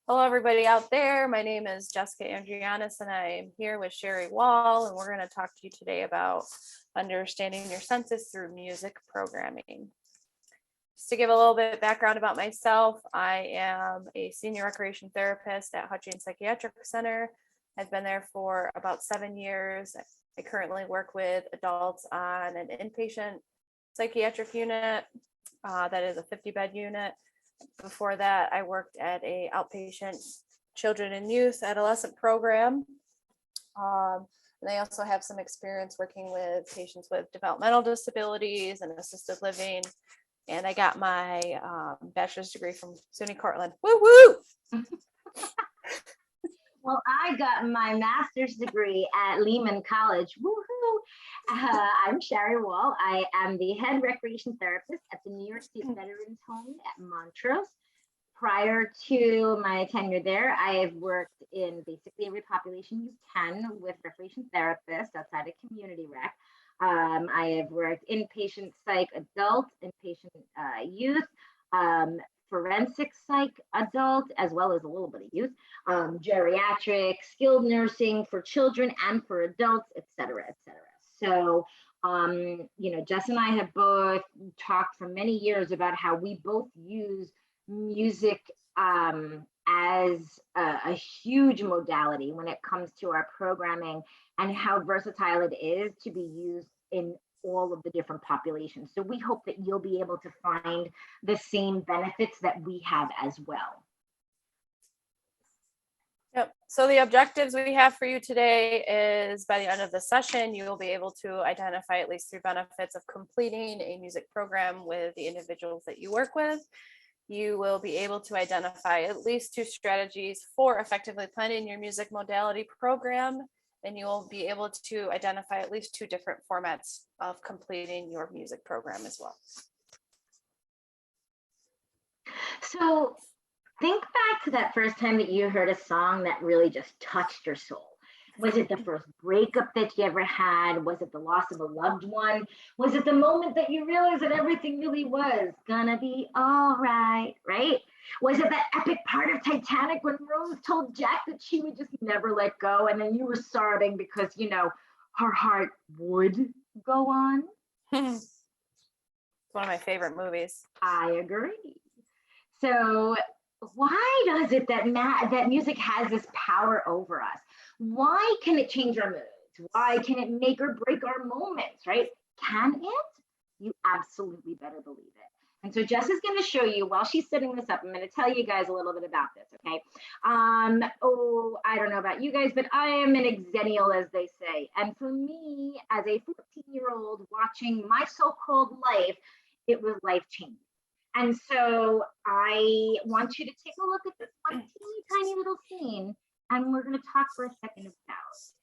Hello, everybody out there. My name is Jessica Andrianis, and I'm here with Sherry Wall, and we're going to talk to you today about understanding your senses through music programming. Just to give a little bit of background about myself, I am a senior recreation therapist at Hutchings Psychiatric Center. I've been there for about 7 years. I currently work with adults on an inpatient psychiatric unit that is a 50-bed unit. Before that, I worked at a outpatient children and youth adolescent program. And I also have some experience working with patients with developmental disabilities and assisted living. And I got my bachelor's degree from SUNY Cortland. Woo woo! Well, I got my master's degree at Lehman College. Woohoo! I'm Sherry Wall. I am the head recreation therapist at the New York State Veterans Home at Montrose. Prior to my tenure there, I have worked in basically every population you can with recreation therapists outside of community rec. I have worked inpatient psych adult, inpatient youth, forensic psych adult, as well as a little bit of youth, geriatric, skilled nursing for children and for adults, et cetera, et cetera. So, Jess and I have both talked for many years about how we both use music as a huge modality when it comes to our programming and how versatile it is to be used in all of the different populations. So we hope that you'll be able to find the same benefits that we have as well. Yep. So the objectives we have for you today is by the end of the session, you will be able to identify at least 3 benefits of completing a music program with the individuals that you work with. You will be able to identify at least 2 strategies for effectively planning your music modality program, and you will be able to identify at least 2 different formats of completing your music program as well. So think back to that first time that you heard a song that really just touched your soul. Was it the first breakup that you ever had? Was it the loss of a loved one? Was it the moment that you realized that everything really was gonna be all right, right? Was it that epic part of Titanic when Rose told Jack that she would just never let go, and then you were sobbing because, her heart would go on? It's one of my favorite movies. I agree. So why does it that music has this power over us? Why can it change our moods? Why can it make or break our moments, right? Can it? You absolutely better believe it. And so Jess is going to show you, while she's setting this up, I'm going to tell you guys a little bit about this, okay? I don't know about you guys, but I am an exennial, as they say. And for me, as a 14-year-old watching my so-called life, it was life-changing. And so I want you to take a look at this one teeny tiny little scene, and we're going to talk for a second about it.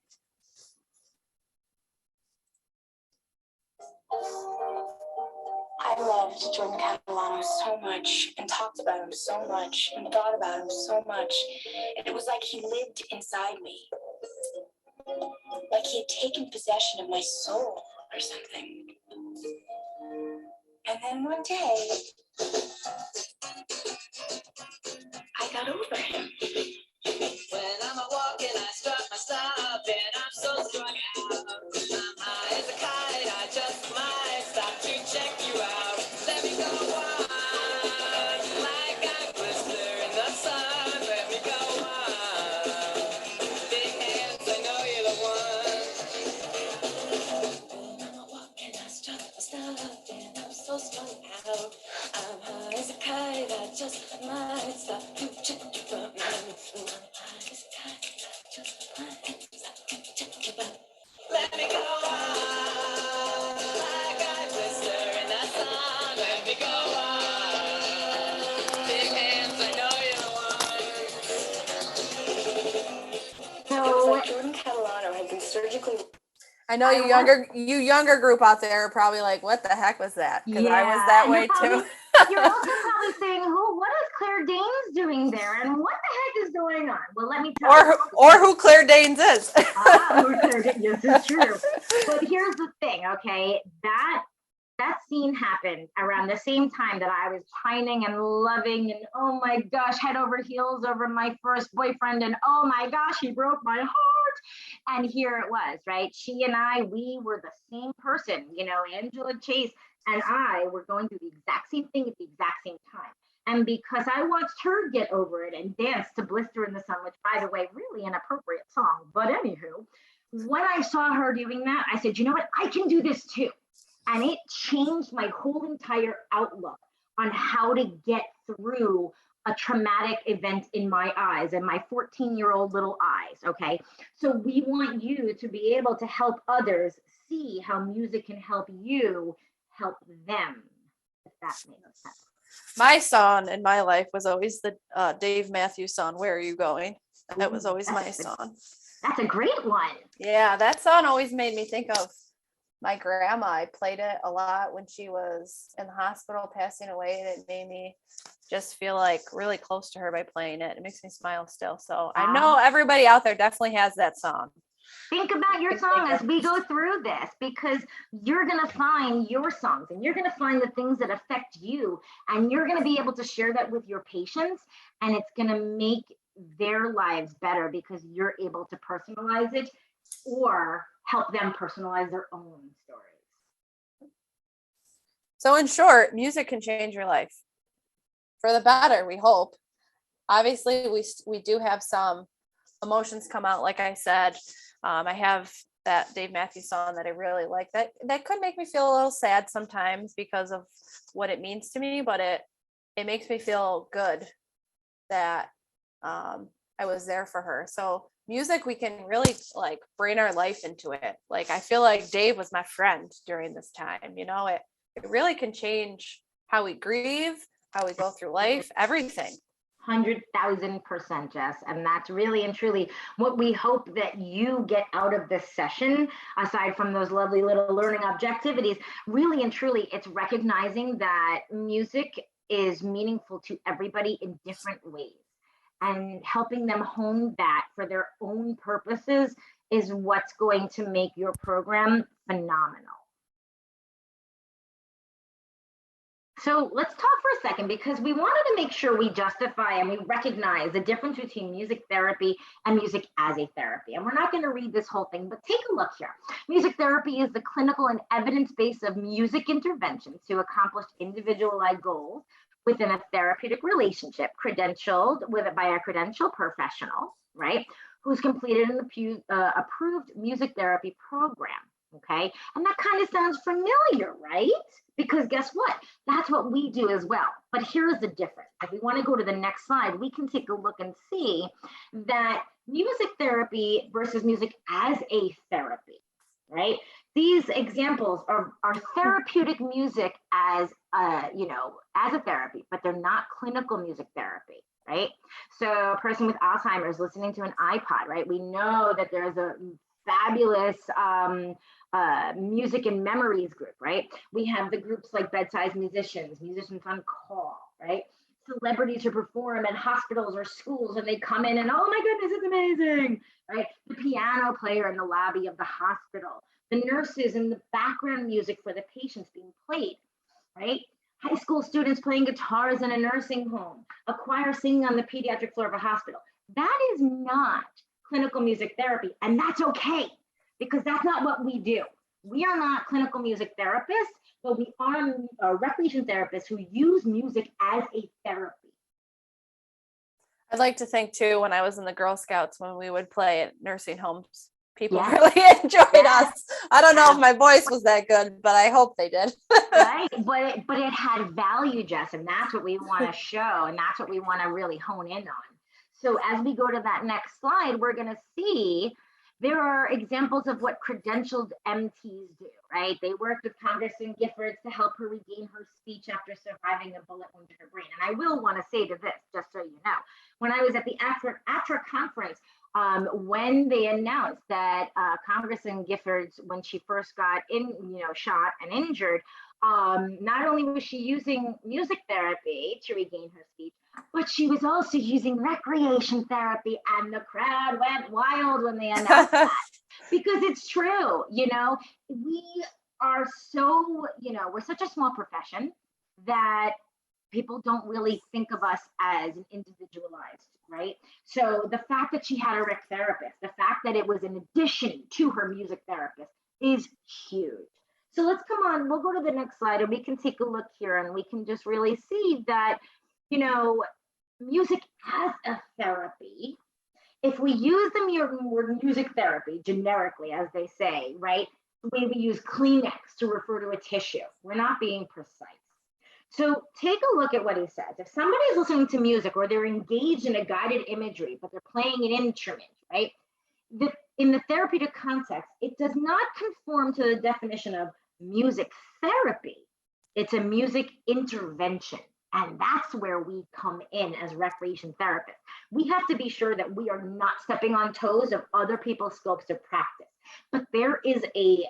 I loved Jordan Catalano so much and talked about him so much and thought about him so much. And it was like he lived inside me. Like he had taken possession of my soul or something. And then one day, I got over him. When I'm walking, I start my stop, and I'm so strung out. I'm high as a kite, I just might stop to check you out. Let me go on, like I blister in the sun. Let me go on. Big hands, I know you're the one. When I'm walking, I start my stop, and I'm so strung out. I'm high as a kite, I just might stop to check you out. Let me go on, like I blister in the sun. Let me go on. Big hands, I know you're the one. It was like Jordan Catalano had been surgically. I know you younger group out there are probably like, what the heck was that? Because I was that way too. You're also probably saying, what is Claire Danes doing there? And what the heck is going on? Well, let me tell you. Or who Claire Danes is. Who Claire Danes, yes, it's true. But here's the thing, okay? That that scene happened around the same time that I was pining and loving and oh my gosh, head over heels over my first boyfriend and oh my gosh, he broke my heart. And here it was, right? She and I, we were the same person, you know, Angela Chase and I were going through the exact same thing at the exact same time. And because I watched her get over it and dance to Blister in the Sun, which by the way, really inappropriate song, but anywho, when I saw her doing that, I said, you know what, I can do this too. And it changed my whole entire outlook on how to get through a traumatic event in my eyes and my 14-year-old little eyes. Okay. So we want you to be able to help others see how music can help you help them, if that makes sense. My song in my life was always the Dave Matthews song, Where Are You Going? That was always my song. That's a great one. Yeah, that song always made me think of my grandma. I played it a lot when she was in the hospital passing away, and it made me just feel like really close to her by playing it. It makes me smile still. So I know everybody out there definitely has that song. Think about your song as we go through this, because you're going to find your songs and you're going to find the things that affect you, and you're going to be able to share that with your patients, and it's going to make their lives better because you're able to personalize it or help them personalize their own stories. So in short, music can change your life for the better, we hope. Obviously, we do have some emotions come out, like I said. I have that Dave Matthews song that I really like. That could make me feel a little sad sometimes because of what it means to me, but it makes me feel good that I was there for her. So music, we can really like bring our life into it. Like I feel like Dave was my friend during this time. You know, it really can change how we grieve, how we go through life, everything. 100,000%, Jess. And that's really and truly what we hope that you get out of this session, aside from those lovely little learning objectivities. Really and truly, it's recognizing that music is meaningful to everybody in different ways, and helping them hone that for their own purposes is what's going to make your program phenomenal. So let's talk for a second, because we wanted to make sure we justify and we recognize the difference between music therapy and music as a therapy. And we're not going to read this whole thing, but take a look here. Music therapy is the clinical and evidence base of music interventions to accomplish individualized goals within a therapeutic relationship, credentialed by a credentialed professional, right, who's completed an approved music therapy program. Okay, and that kind of sounds familiar, right? Because guess what? That's what we do as well. But here's the difference. If we want to go to the next slide, we can take a look and see that music therapy versus music as a therapy, right? These examples are therapeutic music as as a therapy, but they're not clinical music therapy, right? So a person with Alzheimer's listening to an iPod, right? We know that there's a fabulous music and memories group, right? We have the groups like Bedside Musicians, Musicians on Call, right? Celebrities who perform at hospitals or schools, and they come in and, oh my goodness, it's amazing, right? The piano player in the lobby of the hospital, the nurses and the background music for the patients being played, right? High school students playing guitars in a nursing home, a choir singing on the pediatric floor of a hospital. That is not clinical music therapy, and that's okay, because that's not what we do. We are not clinical music therapists, but we are recreation therapists who use music as a therapy. I'd like to think too, when I was in the Girl Scouts, when we would play at nursing homes, people Yeah. really enjoyed Yeah. us. I don't know if my voice was that good, but I hope they did. Right, but it had value, Jess, and that's what we want to show, and that's what we want to really hone in on. So as we go to that next slide, we're going to see there are examples of what credentialed MTs do, right? They worked with Congressman Giffords to help her regain her speech after surviving a bullet wound to her brain. And I will want to say to this, just so you know, when I was at the ATRA conference, when they announced that Congressman Giffords, when she first got shot and injured, not only was she using music therapy to regain her speech, but she was also using recreation therapy, and the crowd went wild when they announced that, because it's true. We are so, we're such a small profession that people don't really think of us as an individualized, right? So the fact that she had a rec therapist, the fact that it was in addition to her music therapist is huge. So let's come on, we'll go to the next slide and we can take a look here and we can just really see that, music as a therapy, if we use the word music therapy generically, as they say, right? The way we use Kleenex to refer to a tissue, we're not being precise. So take a look at what he says. If somebody is listening to music or they're engaged in a guided imagery, but they're playing an instrument, right? In the therapeutic context, it does not conform to the definition of music therapy. It's a music intervention. And that's where we come in as recreation therapists. We have to be sure that we are not stepping on toes of other people's scopes of practice. But there is a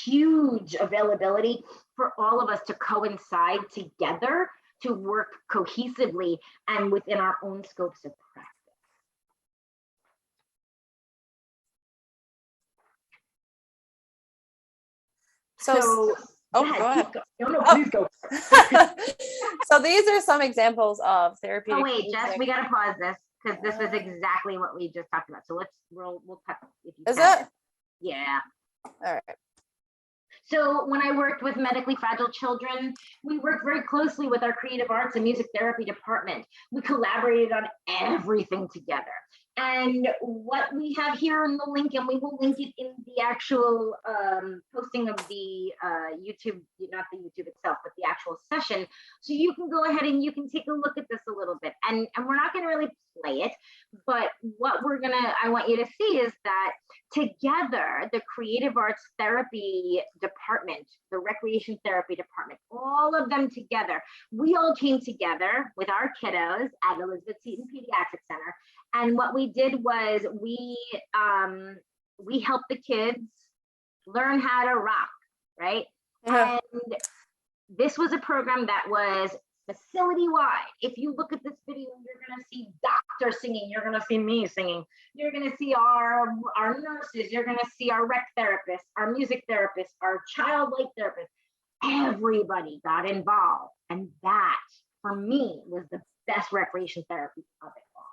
huge availability for all of us to coincide together to work cohesively and within our own scopes of practice. So go ahead. No, please go. So these are some examples of therapeutic. Oh wait, Jess, we gotta pause this because this is exactly what we just talked about. So we'll cut. If you Is can. it? Yeah. All right. So when I worked with medically fragile children, we worked very closely with our creative arts and music therapy department. We collaborated on everything together. And what we have here in the link, and we will link it in the actual posting of the YouTube, not the YouTube itself, but the actual session. So you can go ahead and you can take a look at this a little bit. And we're not gonna really play it, but what I want you to see is that together, the creative arts therapy department, the recreation therapy department, all of them together, we all came together with our kiddos at Elizabeth Seton Pediatric Center. And what we did was we helped the kids learn how to rock, right? And this was a program that was facility-wide. If you look at this video, you're gonna see doctors singing, you're gonna see me singing, you're gonna see our nurses, you're gonna see our rec therapists, our music therapists, our child life therapists. Everybody got involved. And that, for me, was the best recreation therapy of it all.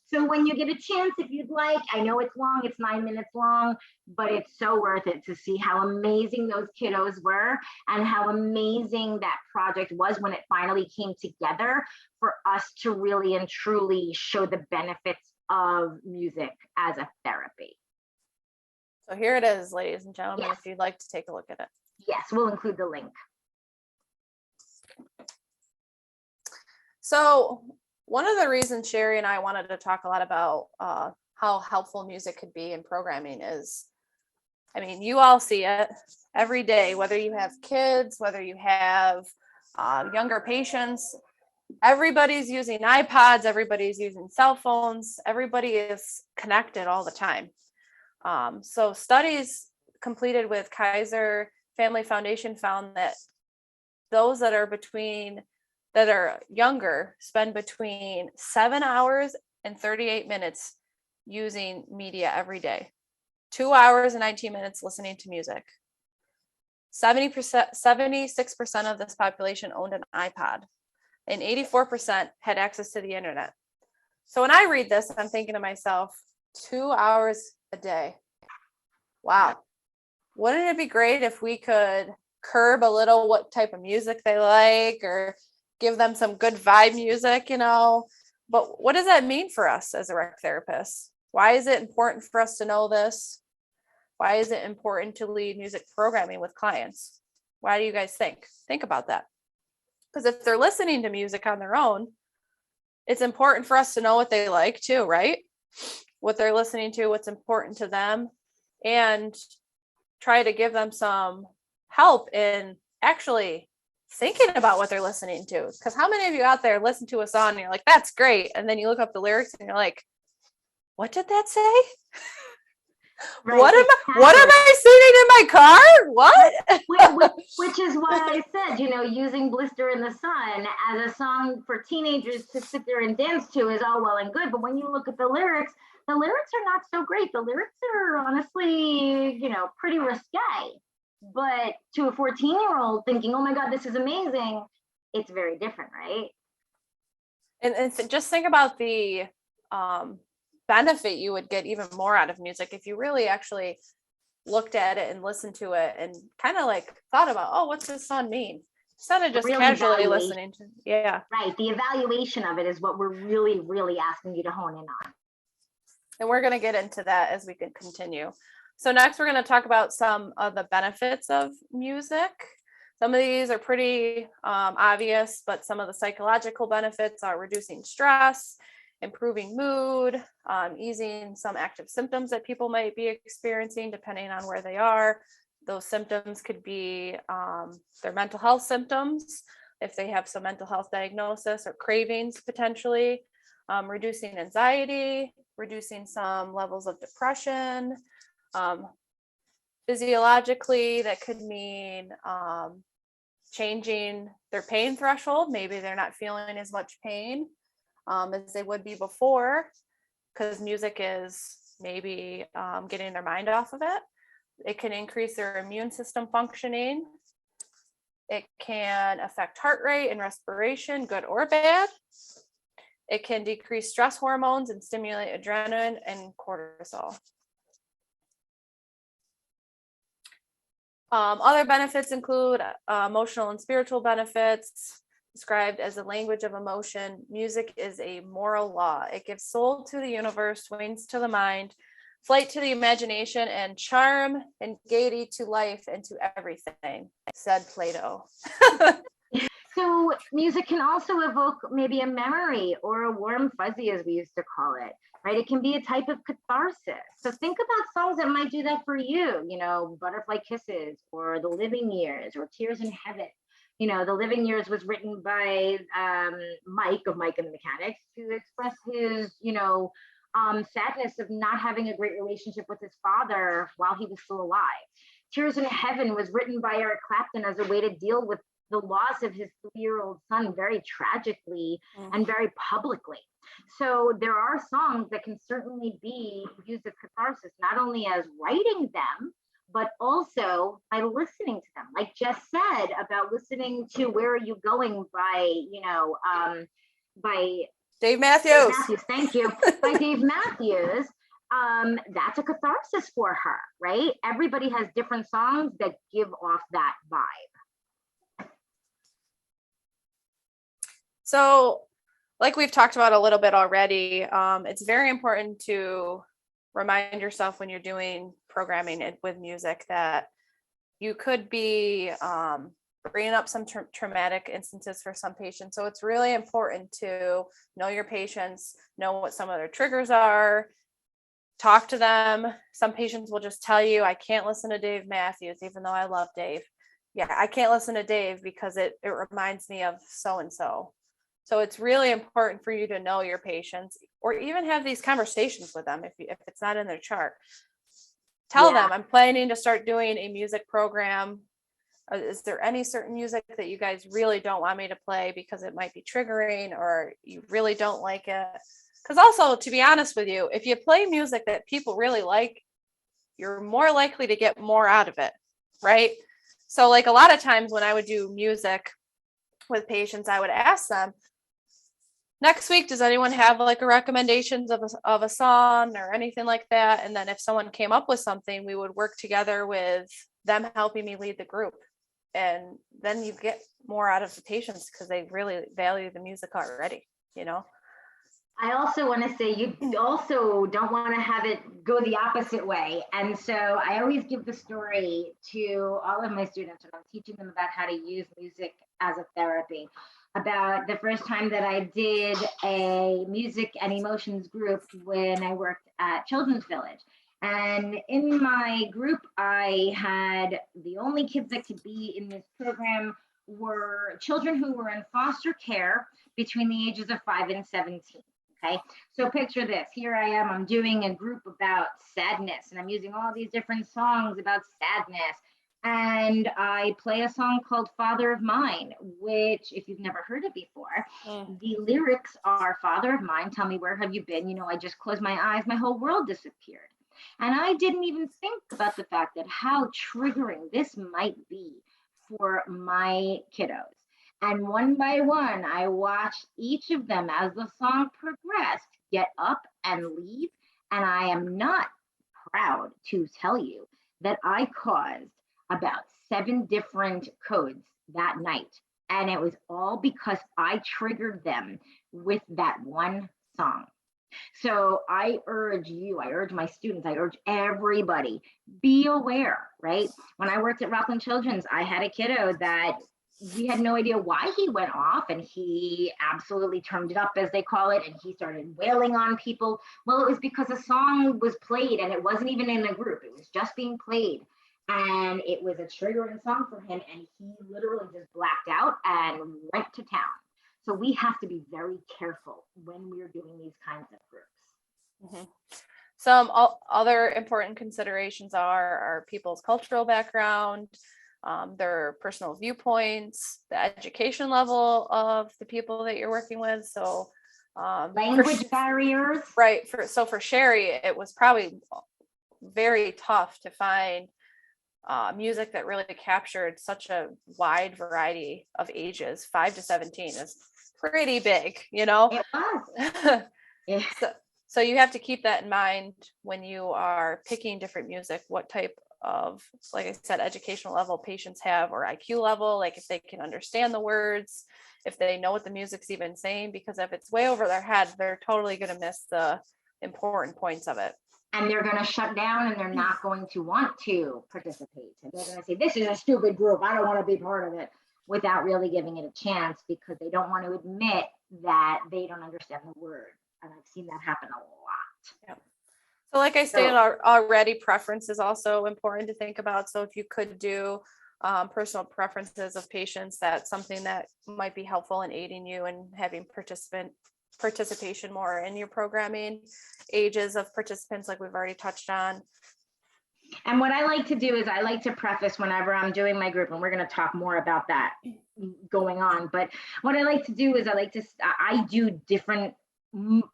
So when you get a chance, if you'd like, I know it's long, it's 9 minutes long, but it's so worth it to see how amazing those kiddos were and how amazing that project was when it finally came together for us to really and truly show the benefits of music as a therapy. So here it is, ladies and gentlemen, Yes. if you'd like to take a look at it. Yes, we'll include the link. So one of the reasons Sherry and I wanted to talk a lot about how helpful music could be in programming is, I mean, you all see it every day, whether you have kids, whether you have younger patients, everybody's using iPods, everybody's using cell phones, everybody is connected all the time. So studies completed with Kaiser Family Foundation found that those that are younger spend between 7 hours and 38 minutes using media every day. 2 hours and 19 minutes listening to music. 76% of this population owned an iPod, and 84% had access to the internet. So when I read this, I'm thinking to myself, 2 hours a day. Wow. Wouldn't it be great if we could curb a little what type of music they like, or give them some good vibe music, But what does that mean for us as a rec therapist? Why is it important for us to know this? Why is it important to lead music programming with clients? Why do you guys think? Think about that. Because if they're listening to music on their own, it's important for us to know what they like too, right? What they're listening to, what's important to them, and try to give them some help in actually thinking about what they're listening to. Because how many of you out there listen to a song and you're like, that's great, and then you look up the lyrics and you're like, what did that say? Right, what am I singing in my car? What? Which is why I said, using Blister in the Sun as a song for teenagers to sit there and dance to is all well and good. But when you look at the lyrics are not so great. The lyrics are honestly, pretty risque. But to a 14-year-old thinking, oh my God, this is amazing, it's very different, right? And just think about the benefit you would get even more out of music if you really actually looked at it and listened to it and kind of like thought about, oh, what's this song mean? Instead of just Real casually evaluation. listening to, yeah. Right. The evaluation of it is what we're really, really asking you to hone in on. And we're going to get into that as we can continue. So next we're going to talk about some of the benefits of music. Some of these are pretty obvious, but some of the psychological benefits are reducing stress, improving mood, easing some active symptoms that people might be experiencing depending on where they are. Those symptoms could be their mental health symptoms, if they have some mental health diagnosis or cravings potentially, reducing anxiety, reducing some levels of depression. Physiologically, that could mean changing their pain threshold. Maybe they're not feeling as much pain as they would be before, because music is maybe getting their mind off of it. It can increase their immune system functioning. It can affect heart rate and respiration, good or bad. It can decrease stress hormones and stimulate adrenaline and cortisol. Other benefits include emotional and spiritual benefits. Described as a language of emotion, music is a moral law. It gives soul to the universe, wings to the mind, flight to the imagination, and charm and gaiety to life and to everything, said Plato. So music can also evoke maybe a memory or a warm fuzzy, as we used to call it, right? It can be a type of catharsis. So think about songs that might do that for you, you know, Butterfly Kisses or The Living Years or Tears in Heaven. You know, The Living Years was written by Mike of Mike and the Mechanics to express his, you know, sadness of not having a great relationship with his father while he was still alive. Tears in Heaven was written by Eric Clapton as a way to deal with the loss of his 3-year-old son very tragically and very publicly. So there are songs that can certainly be used as catharsis, not only as writing them, but also by listening to them. Like Jess said about listening to Where Are You Going by, you know, by Dave Matthews. Dave Matthews, thank you. By Dave Matthews. That's a catharsis for her, right? Everybody has different songs that give off that vibe. So, like we've talked about a little bit already, it's very important to remind yourself when you're doing programming with music that you could be bringing up some traumatic instances for some patients. So it's really important to know your patients, know what some of their triggers are, talk to them. Some patients will just tell you, I can't listen to Dave Matthews, even though I love Dave. Yeah, I can't listen to Dave because it reminds me of so-and-so. So it's really important for you to know your patients, or even have these conversations with them if it's not in their chart. Tell them, I'm planning to start doing a music program. Is there any certain music that you guys really don't want me to play because it might be triggering, or you really don't like it? Because also, to be honest with you, if you play music that people really like, you're more likely to get more out of it, right? So like a lot of times when I would do music with patients, I would ask them, next week, does anyone have like a recommendations of a song or anything like that? And then if someone came up with something, we would work together with them helping me lead the group. And then you get more out of the patients because they really value the music already, you know? I also want to say you also don't want to have it go the opposite way. And so I always give the story to all of my students when I'm teaching them about how to use music as a therapy. About the first time that I did a music and emotions group when I worked at Children's Village. And in my group, I had the only kids that could be in this program were children who were in foster care between the ages of 5 and 17. Okay, so picture this. Here I am, I'm doing a group about sadness, and I'm using all these different songs about sadness. And I play a song called Father of Mine, which, if you've never heard it before, the lyrics are, Father of mine, tell me where have you been? You know, I just closed my eyes, my whole world disappeared. And I didn't even think about the fact that how triggering this might be for my kiddos. And one by one, I watched each of them as the song progressed get up and leave. And I am not proud to tell you that I caused about 7 different codes that night. And it was all because I triggered them with that one song. So I urge you, I urge my students, I urge everybody, be aware, right? When I worked at Rockland Children's, I had a kiddo that we had no idea why he went off, and he absolutely turned it up, as they call it, and he started wailing on people. Well, it was because a song was played and it wasn't even in a group, it was just being played. And it was a triggering song for him, and he literally just blacked out and went to town. So we have to be very careful when we're doing these kinds of groups. Mhm. Some other important considerations are people's cultural background, their personal viewpoints, the education level of the people that you're working with. So Language barriers. right. For Sherry, it was probably very tough to find music that really captured such a wide variety of ages. 5 to 17 is pretty big, you know? It was. Yeah. So you have to keep that in mind when you are picking different music, what type of, like I said, educational level patients have, or IQ level, like if they can understand the words, if they know what the music's even saying, because if it's way over their head, they're totally going to miss the important points of it. And they're going to shut down, and they're not going to want to participate. And they're going to say, this is a stupid group, I don't want to be part of it, without really giving it a chance, because they don't want to admit that they don't understand the word. And I've seen that happen a lot. Yeah. So like I stated already, preference is also important to think about. So if you could do personal preferences of patients, that's something that might be helpful in aiding you and having participation more in your programming. Ages of participants, like we've already touched on. And what I like to do is I like to preface whenever I'm doing my group, and we're going to talk more about that going on. But what I like to do is I do different,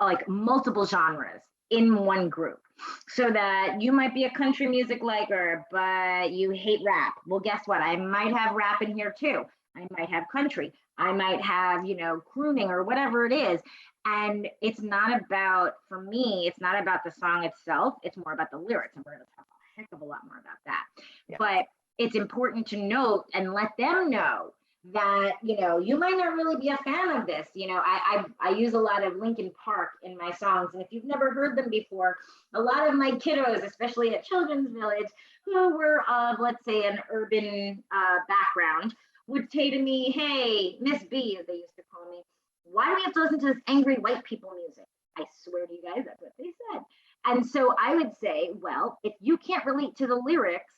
like multiple genres in one group, so that you might be a country music liker, but you hate rap. Well, guess what? I might have rap in here too. I might have country. I might have, crooning or whatever it is. And it's not about, for me, it's not about the song itself. It's more about the lyrics. And we're going to talk a heck of a lot more about that. Yeah. But it's important to note and let them know that, you might not really be a fan of this. I use a lot of Linkin Park in my songs. And if you've never heard them before, a lot of my kiddos, especially at Children's Village, who were of, let's say, an urban background, would say to me, hey, Miss B, as they used to call me, why do we have to listen to this angry white people music? I swear to you guys, that's what they said. And so I would say, well, if you can't relate to the lyrics,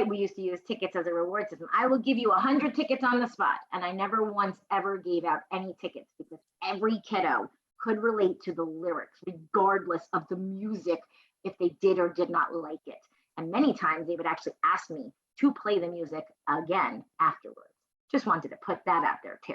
we used to use tickets as a reward system. I will give you 100 tickets on the spot. And I never once ever gave out any tickets, because every kiddo could relate to the lyrics, regardless of the music, if they did or did not like it. And many times they would actually ask me to play the music again afterwards. Just wanted to put that out there too.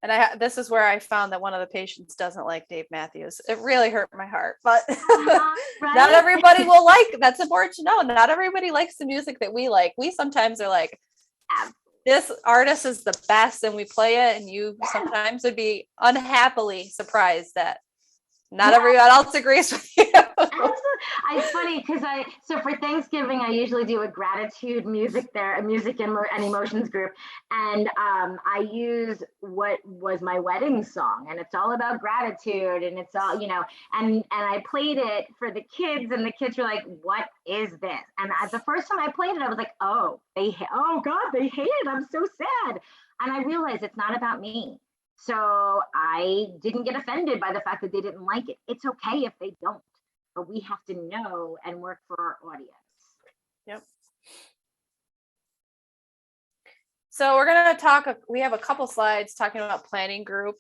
And this is where I found that one of the patients doesn't like Dave Matthews. It really hurt my heart, but right? Not everybody will like. That's important to know. Not everybody likes the music that we like. We sometimes are like, this artist is the best, and we play it, and you sometimes would be unhappily surprised that not everyone else agrees with you. It's funny because so for Thanksgiving, I usually do a gratitude music and emotions group. And I use what was my wedding song, and it's all about gratitude, and it's all, and I played it for the kids, and the kids were like, what is this? And the first time I played it, I was like, oh God, they hate it. I'm so sad. And I realized it's not about me. So I didn't get offended by the fact that they didn't like it. It's okay if they don't, but we have to know and work for our audience. Yep. So we're going to we have a couple slides talking about planning group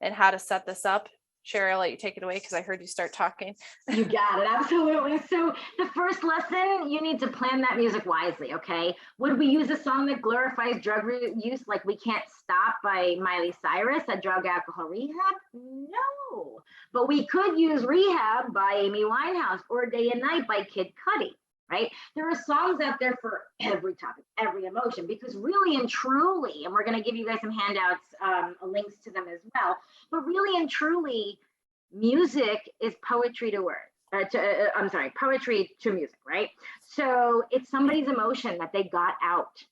and how to set this up. Sherry, I'll let you take it away because I heard you start talking. You got it, absolutely. So the first lesson, you need to plan that music wisely, okay? Would we use a song that glorifies drug use, like We Can't Stop by Miley Cyrus, a drug alcohol rehab? No. But we could use Rehab by Amy Winehouse or Day and Night by Kid Cudi, right? There are songs out there for every topic, every emotion, because really and truly, and we're going to give you guys some handouts, links to them as well, but really and truly, music is poetry to words. I'm sorry, poetry to music, right? So it's somebody's emotion that they got out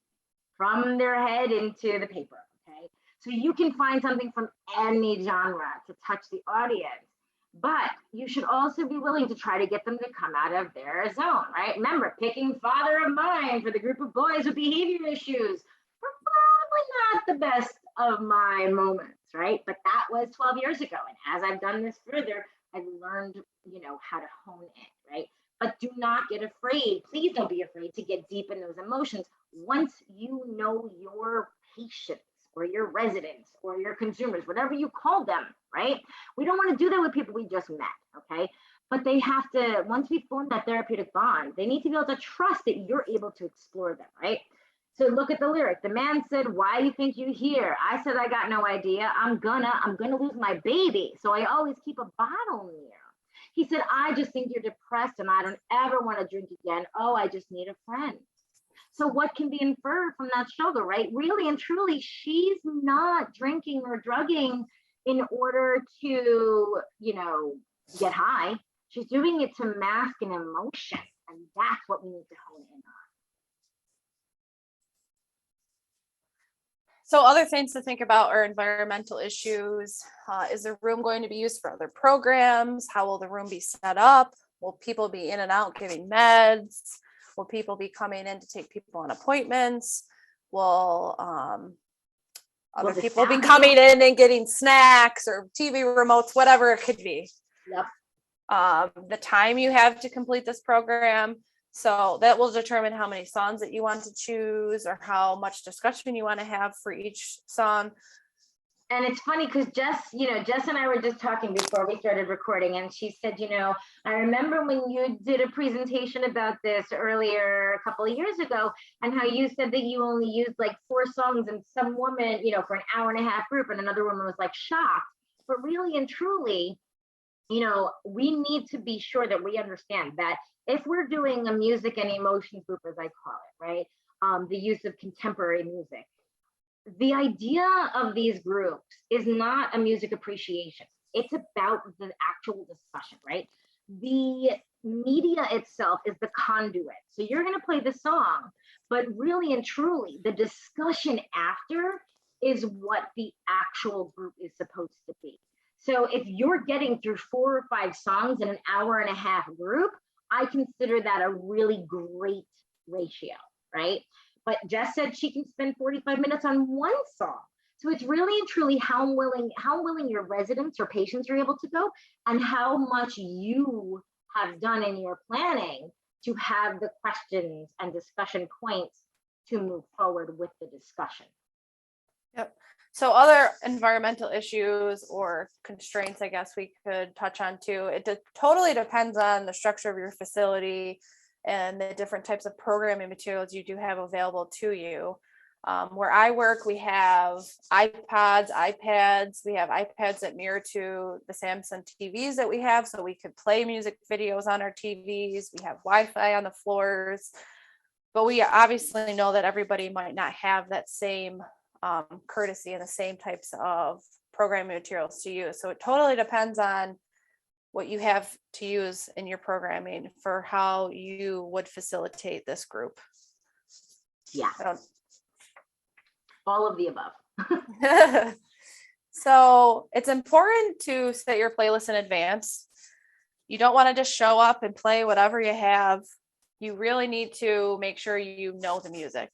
from their head into the paper, okay? So you can find something from any genre to touch the audience, but you should also be willing to try to get them to come out of their zone, right? Remember, picking Father of Mine for the group of boys with behavior issues were probably not the best of my moments, right? But that was 12 years ago. And as I've done this further, I've learned, how to hone it, right? But do not get afraid. Please don't be afraid to get deep in those emotions. Once you know your patients or your residents or your consumers, whatever you call them, right? We don't want to do that with people we just met, okay? But they have to, once we form that therapeutic bond, they need to be able to trust that you're able to explore them, right? So look at the lyric. The man said, "Why you think you here?" I said, "I got no idea. I'm gonna lose my baby. So I always keep a bottle near." He said, "I just think you're depressed and I don't ever want to drink again. Oh, I just need a friend." So what can be inferred from that struggle, right? Really and truly, she's not drinking or drugging in order to, get high. She's doing it to mask an emotion. And that's what we need to hone in on. So other things to think about are environmental issues. Is the room going to be used for other programs? How will the room be set up? Will people be in and out giving meds? Will people be coming in to take people on appointments? Will other the people be staff coming in and getting snacks or TV remotes, whatever it could be? Yep. The time you have to complete this program. So that will determine how many songs that you want to choose or how much discussion you want to have for each song. And it's funny because Jess and I were just talking before we started recording, and she said, I remember when you did a presentation about this earlier a couple of years ago, and how you said that you only used like 4 songs, and some woman, for an hour and a half group, and another woman was like shocked. But really and truly, we need to be sure that we understand that if we're doing a music and emotions group, as I call it, right? The use of contemporary music. The idea of these groups is not a music appreciation. It's about the actual discussion, right? The media itself is the conduit. So you're going to play the song, but really and truly, the discussion after is what the actual group is supposed to be. So if you're getting through 4 or 5 songs in an hour and a half group, I consider that a really great ratio, right? But Jess said she can spend 45 minutes on one song. So it's really and truly how willing your residents or patients are able to go, and how much you have done in your planning to have the questions and discussion points to move forward with the discussion. Yep. So other environmental issues or constraints, I guess we could touch on too. It totally depends on the structure of your facility and the different types of programming materials you do have available to you. Where I work, we have iPods, iPads. We have iPads that mirror to the Samsung TVs that we have, so we could play music videos on our TVs. We have Wi-Fi on the floors, but we obviously know that everybody might not have that same courtesy and the same types of programming materials to use. So it totally depends on what you have to use in your programming for how you would facilitate this group. Yeah. All of the above. So it's important to set your playlist in advance. You don't want to just show up and play whatever you have. You really need to make sure you know the music.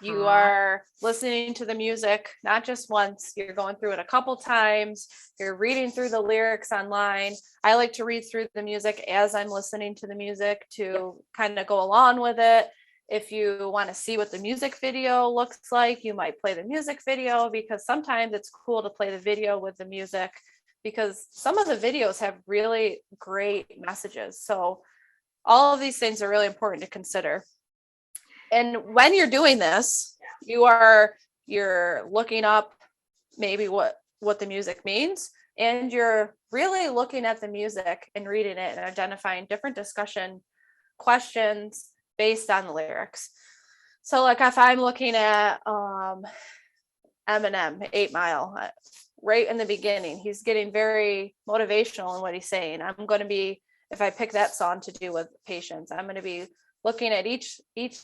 You are listening to the music, not just once, you're going through it a couple times, you're reading through the lyrics online. I like to read through the music as I'm listening to the music to kind of go along with it. If you want to see what the music video looks like, you might play the music video, because sometimes it's cool to play the video with the music because some of the videos have really great messages. So all of these things are really important to consider. And when you're doing this, you're looking up maybe what the music means, and you're really looking at the music and reading it and identifying different discussion questions based on the lyrics. So like if I'm looking at Eminem, 8 Mile, right in the beginning, he's getting very motivational in what he's saying. I'm going to be, if I pick that song to do with patients, I'm going to be looking at each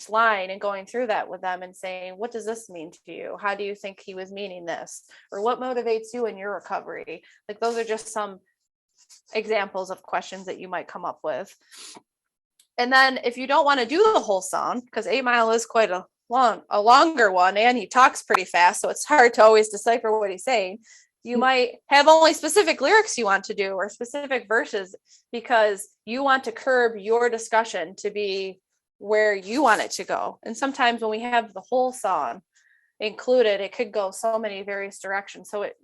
line and going through that with them and saying, what does this mean to you? How do you think he was meaning this? Or what motivates you in your recovery? Like those are just some examples of questions that you might come up with. And then if you don't want to do the whole song, because 8 Mile is quite a longer one, and he talks pretty fast, so it's hard to always decipher what he's saying. You might have only specific lyrics you want to do or specific verses because you want to curb your discussion to be where you want it to go. And sometimes when we have the whole song included, it could go so many various directions. So it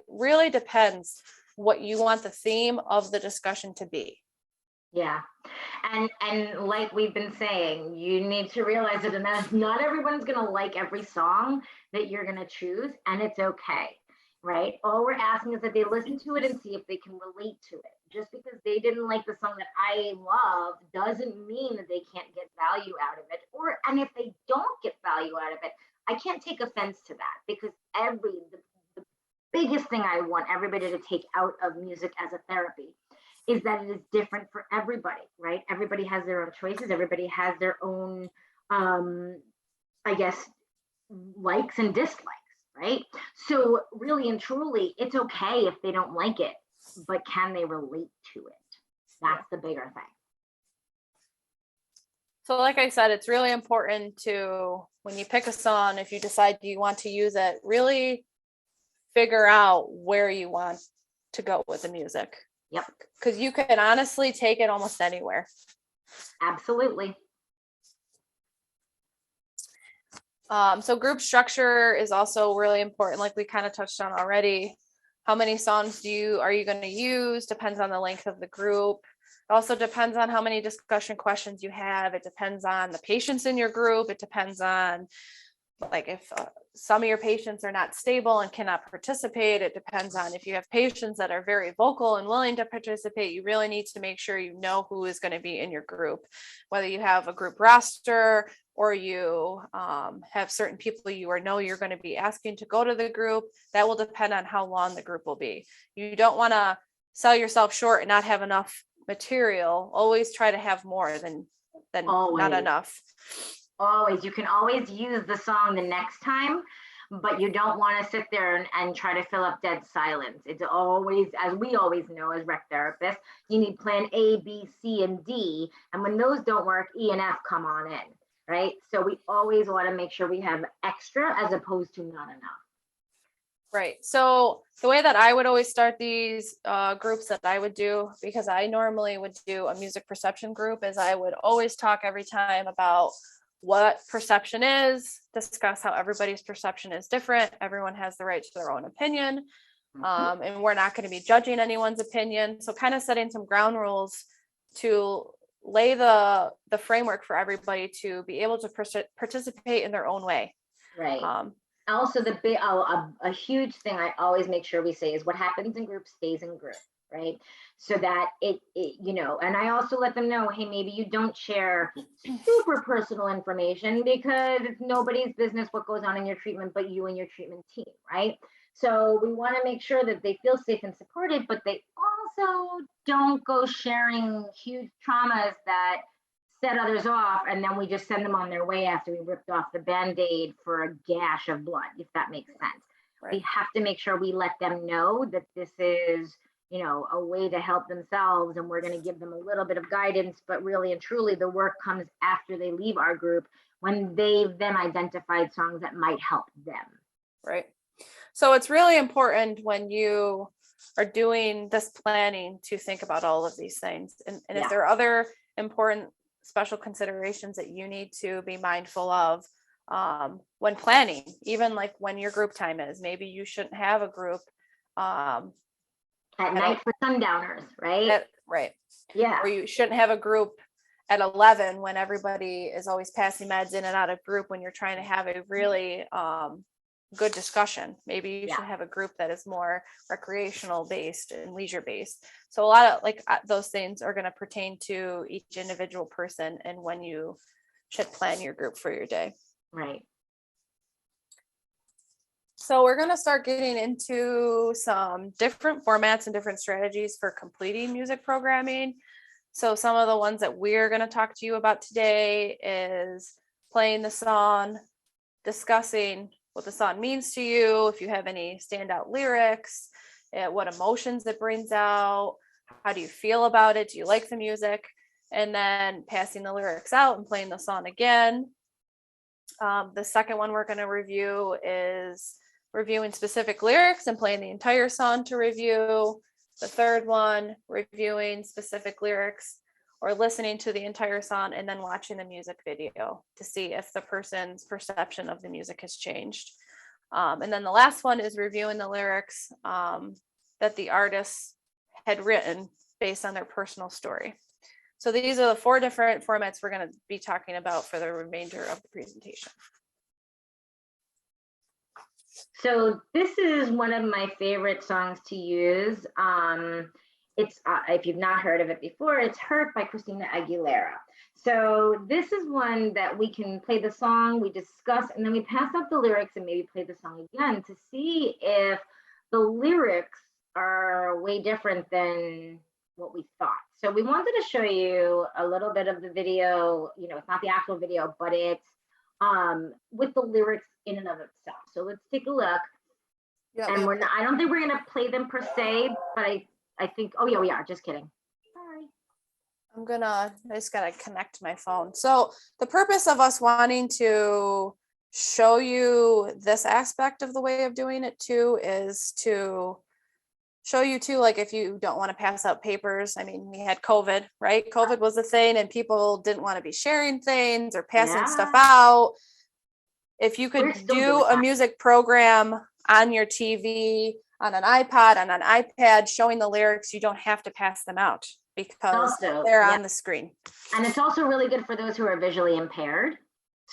really depends what you want the theme of the discussion to be. Yeah. And like we've been saying, you need to realize that not everyone's going to like every song that you're going to choose, and it's okay, right? All we're asking is that they listen to it and see if they can relate to it. Just because they didn't like the song that I love doesn't mean that they can't get value out of it. And if they don't get value out of it, I can't take offense to that, because the biggest thing I want everybody to take out of music as a therapy is that it is different for everybody, right? Everybody has their own choices. Everybody has their own, I guess, likes and dislikes, right? So really and truly, it's okay if they don't like it, but can they relate to it? That's the bigger thing. So like I said, it's really important to, when you pick a song, if you decide you want to use it, really figure out where you want to go with the music. Yep. Because you can honestly take it almost anywhere. Absolutely. So group structure is also really important, like we kind of touched on already. How many songs are you going to use? Depends on the length of the group. It also depends on how many discussion questions you have. It depends on the patients in your group. It depends on, like, if some of your patients are not stable and cannot participate. It depends on if you have patients that are very vocal and willing to participate. You really need to make sure you know who is going to be in your group, whether you have a group roster or you have certain people know you're going to be asking to go to the group. That will depend on how long the group will be. You don't want to sell yourself short and not have enough material. Always try to have more than not enough. Always. You can always use the song the next time, but you don't want to sit there and try to fill up dead silence. It's always, as we always know as rec therapists, you need plan A, B, C, and D. And when those don't work, E and F come on in, right? So we always want to make sure we have extra as opposed to not enough. Right. So the way that I would always start these groups that I would do, because I normally would do a music perception group, is I would always talk every time about what perception is, discuss how everybody's perception is different. Everyone has the right to their own opinion. And we're not going to be judging anyone's opinion. So kind of setting some ground rules to lay the framework for everybody to be able to participate in their own way. Right. Also, a huge thing I always make sure we say is what happens in group stays in group, right? So that it and I also let them know, hey, maybe you don't share super personal information because it's nobody's business what goes on in your treatment but you and your treatment team, right? So we want to make sure that they feel safe and supported, but they also don't go sharing huge traumas that set others off, and then we just send them on their way after we ripped off the Band-Aid for a gash of blood, if that makes sense. Right. We have to make sure we let them know that this is, a way to help themselves, and we're going to give them a little bit of guidance, but really and truly the work comes after they leave our group when they've then identified songs that might help them. Right. So it's really important when you are doing this planning to think about all of these things. And if there are other important special considerations that you need to be mindful of when planning, even like when your group time is, maybe you shouldn't have a group At I night don't- for sundowners, right? Right. Yeah, Or you shouldn't have a group at 11 when everybody is always passing meds in and out of group when you're trying to have a really good discussion. Maybe you Yeah. should have a group that is more recreational based and leisure based. So a lot of like those things are going to pertain to each individual person and when you should plan your group for your day. right. So we're going to start getting into some different formats and different strategies for completing music programming. So some of the ones that we're going to talk to you about today is playing the song, discussing what the song means to you, if you have any standout lyrics, what emotions it brings out, how do you feel about it, do you like the music, and then passing the lyrics out and playing the song again. The second one we're going to review is reviewing specific lyrics and playing the entire song to review. The third one, reviewing specific lyrics or listening to the entire song and then watching the music video to see if the person's perception of the music has changed. And then the last one is reviewing the lyrics that the artist had written based on their personal story. So these are the 4 different formats we're going to be talking about for the remainder of the presentation. So this is one of my favorite songs to use. It's if you've not heard of it before, it's "Hurt" by Christina Aguilera. So this is one that we can play the song, we discuss, and then we pass out the lyrics and maybe play the song again to see if the lyrics are way different than what we thought. So we wanted to show you a little bit of the video. You know, it's not the actual video, but it's with the lyrics in and of itself. So let's take a look. Yeah, And I don't think we're gonna play them per se, but I think, oh yeah, we are, just kidding. Sorry. I just gotta connect my phone. So the purpose of us wanting to show you this aspect of the way of doing it too is to show you too, like if you don't want to pass out papers. I mean, we had COVID, right? COVID was a thing and people didn't want to be sharing things or passing stuff out. If you We're could still do doing a that. music program on your TV, on an iPod, on an iPad, showing the lyrics, you don't have to pass them out because Also, they're yeah. on the screen. And it's also really good for those who are visually impaired,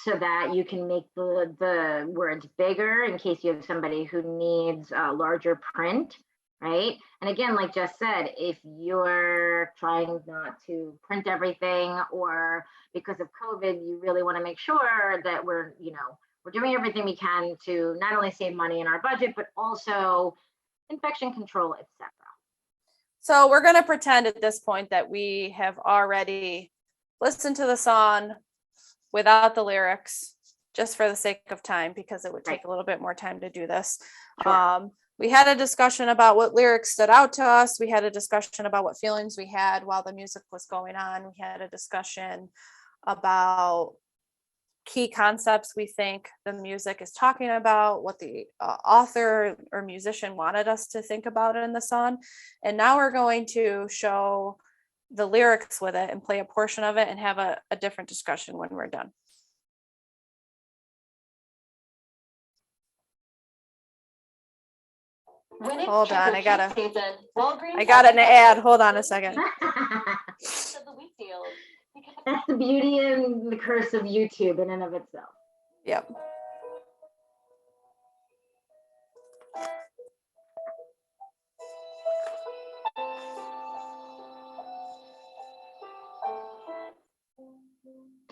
so that you can make the words bigger in case you have somebody who needs a larger print, right? And again, like Jess said, if you're trying not to print everything, or because of COVID, you really want to make sure that we're doing everything we can to not only save money in our budget, but also infection control, etc. So we're going to pretend at this point that we have already listened to the song without the lyrics, just for the sake of time, because it would take a little bit more time to do this. Sure. We had a discussion about what lyrics stood out to us. We had a discussion about what feelings we had while the music was going on. We had a discussion about key concepts we think the music is talking about, what the author or musician wanted us to think about in the song. And now we're going to show the lyrics with it and play a portion of it and have a different discussion when we're done. Hold on, I got an ad. Hold on a second. That's the beauty and the curse of YouTube in and of itself. Yep.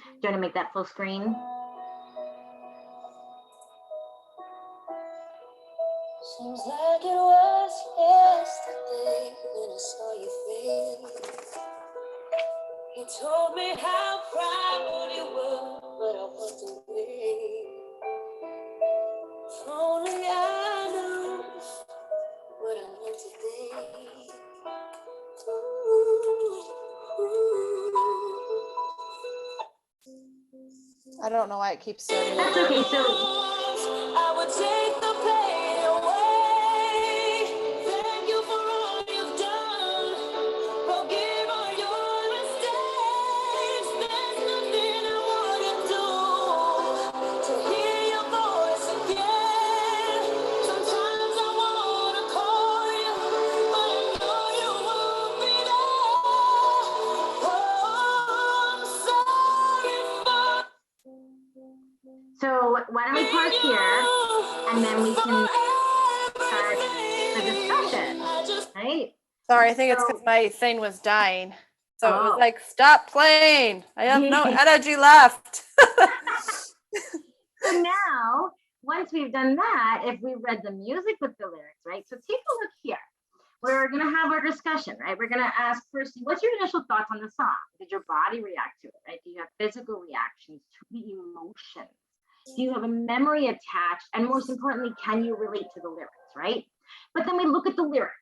Do you want to make that full screen? Seems like it was yesterday when I saw your face. You told me how proud you were, but I walked away. If only I knew what I know today. I don't know why it keeps starting. That's okay. So I would take the pain away. Thank you for all you've done. Forgive all your mistakes. There's nothing I wouldn't do to hear your voice again. Sometimes I wanna call you, but I part here, and then we can start the discussion, right? Sorry, I think it's So- because my thing was dying. So it was Oh. like, stop playing. I have no Yeah. energy left. So now, once we've done that, if we read the music with the lyrics, right? So take a look here. We're going to have our discussion, right? We're going to ask first, what's your initial thoughts on the song? Did your body react to it, right? Do you have physical reactions to the emotions? Do you have a memory attached? And most importantly, can you relate to the lyrics, right? But then we look at the lyrics.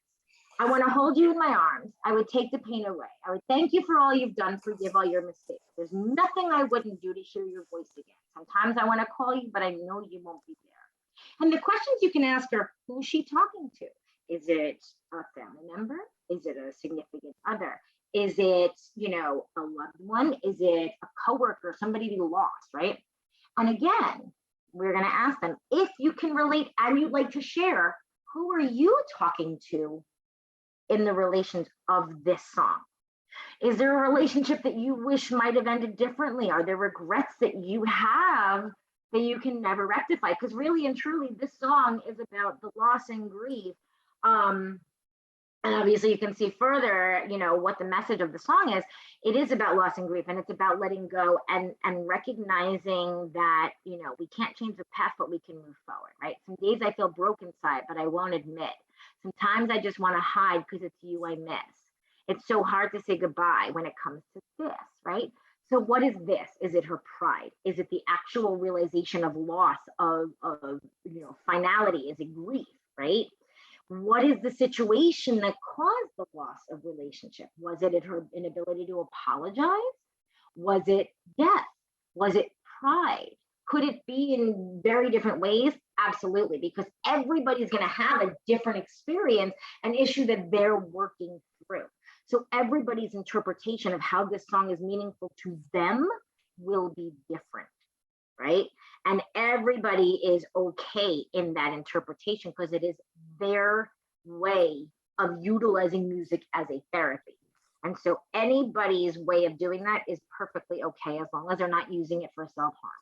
I want to hold you in my arms. I would take the pain away. I would thank you for all you've done, forgive all your mistakes. There's nothing I wouldn't do to hear your voice again. Sometimes I want to call you, but I know you won't be there. And the questions you can ask are, who's she talking to? Is it a family member? Is it a significant other? Is it, a loved one? Is it a coworker, somebody you lost, right? And again, we're going to ask them, if you can relate and you'd like to share, who are you talking to in the relations of this song? Is there a relationship that you wish might have ended differently? Are there regrets that you have that you can never rectify? Because really and truly, this song is about the loss and grief. And obviously you can see further, what the message of the song is. It is about loss and grief, and it's about letting go and recognizing that, we can't change the past, but we can move forward, right? Some days I feel broken inside, but I won't admit. Sometimes I just want to hide because it's you I miss. It's so hard to say goodbye when it comes to this, right? So what is this? Is it her pride? Is it the actual realization of loss, of finality? Is it grief, right? What is the situation that caused the loss of relationship? Was it her inability to apologize? Was it death? Was it pride? Could it be in very different ways? Absolutely, because everybody's going to have a different experience, an issue that they're working through. So everybody's interpretation of how this song is meaningful to them will be different, right? And everybody is okay in that interpretation because it is their way of utilizing music as a therapy. And so anybody's way of doing that is perfectly okay as long as they're not using it for self-harm.